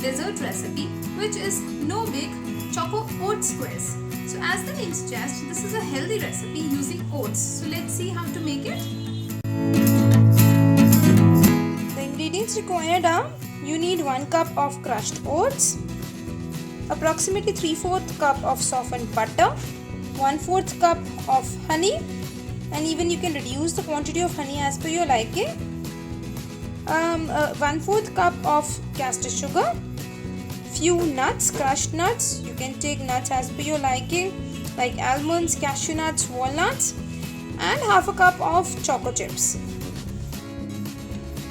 dessert recipe which is no bake choco oat squares. So as the name suggests, this is a healthy recipe using oats. So let's see how to make it. The ingredients required are: you need 1 cup of crushed oats, approximately 3/4 cup of softened butter, 1/4 cup of honey, and even you can reduce the quantity of honey as per your liking. 1/4 cup of caster sugar, few nuts, crushed nuts. You can take nuts as per your liking, like almonds, cashew nuts, walnuts, and 1/2 cup of choco chips.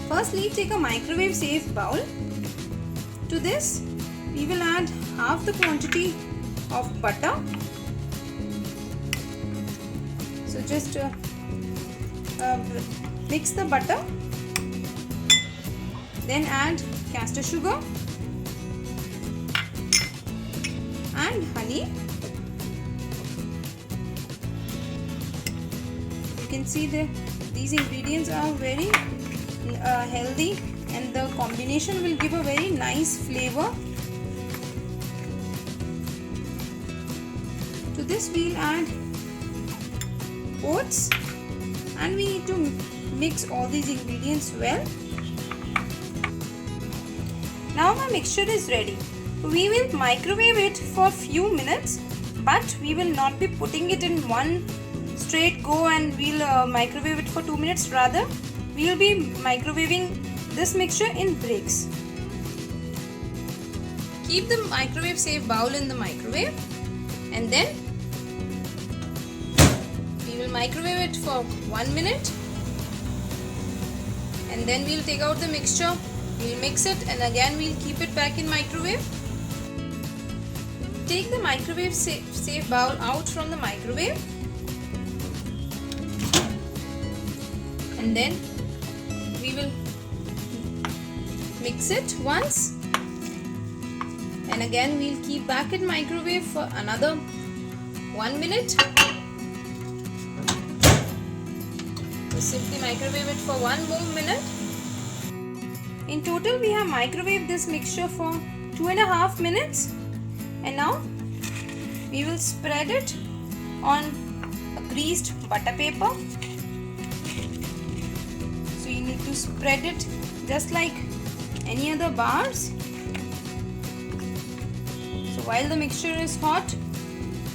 Firstly, take a microwave safe bowl. To this, we will add half the quantity of butter. So just mix the butter. Then add caster sugar and honey. You can see these ingredients are very healthy, and the combination will give a very nice flavor. To this we'll add oats, and we need to mix all these ingredients well. Now my mixture is ready. We will microwave it for few minutes, but we will not be putting it in one straight go and we'll microwave it for 2 minutes. Rather, we will be microwaving this mixture in breaks. Keep the microwave safe bowl in the microwave, and then we will microwave it for 1 minute, and then we'll take out the mixture. We'll mix it, and again we'll keep it back in microwave. Take the microwave safe bowl out from the microwave, and then we will mix it once, and again we'll keep back in microwave for another 1 minute. We'll simply microwave it for 1 more minute. In total, we have microwaved this mixture for 2.5 minutes, and now we will spread it on a greased butter paper. So you need to spread it just like any other bars. So while the mixture is hot,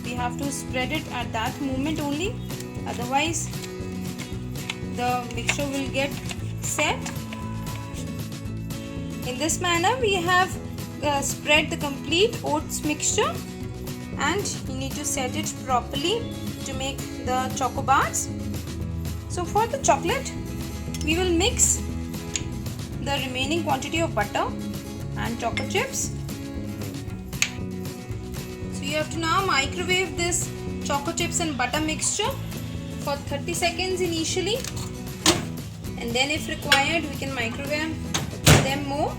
we have to spread it at that moment only, otherwise the mixture will get set. In this manner, we have spread the complete oats mixture, and you need to set it properly to make the choco bars. So for the chocolate, we will mix the remaining quantity of butter and choco chips. So you have to now microwave this choco chips and butter mixture for 30 seconds initially, and then if required we can microwave them more.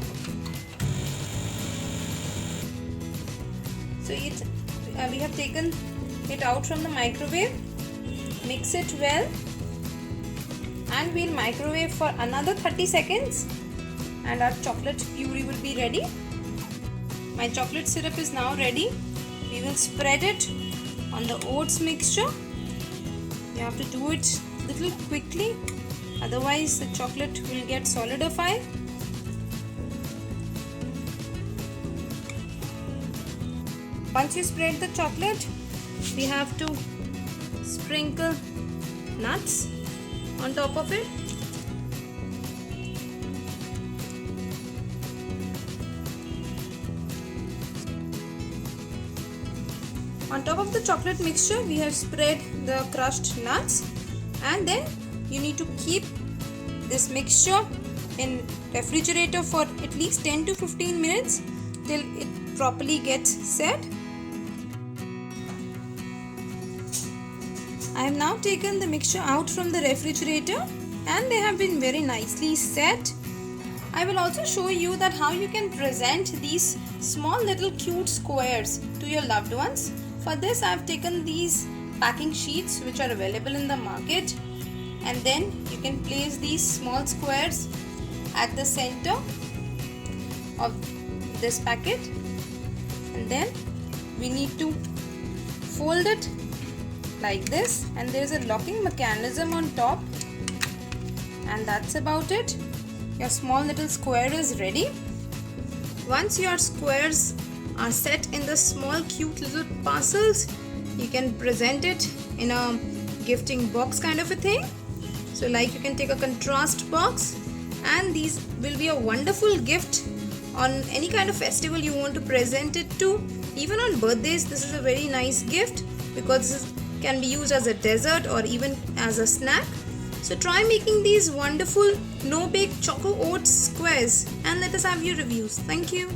So we have taken it out from the microwave. Mix it well, and we'll microwave for another 30 seconds, and our chocolate puree will be ready. My chocolate syrup is now ready. We will spread it on the oats mixture. You have to do it little quickly, otherwise the chocolate will get solidified. Once you spread the chocolate, we have to sprinkle nuts on top of it. On top of the chocolate mixture, we have spread the crushed nuts, and then you need to keep this mixture in refrigerator for at least 10 to 15 minutes till it properly gets set. I have now taken the mixture out from the refrigerator, and they have been very nicely set. I will also show you that how you can present these small little cute squares to your loved ones. For this, I have taken these packing sheets which are available in the market, and then you can place these small squares at the center of this packet, and then we need to fold it like this, and there is a locking mechanism on top, and that's about it. Your small little square is ready. Once your squares are set in the small cute little parcels, you can present it in a gifting box kind of a thing. So like you can take a contrast box, and these will be a wonderful gift on any kind of festival you want to present it to. Even on birthdays, this is a very nice gift because this can be used as a dessert or even as a snack. So try making these wonderful no-bake choco oats squares and let us have your reviews. Thank you.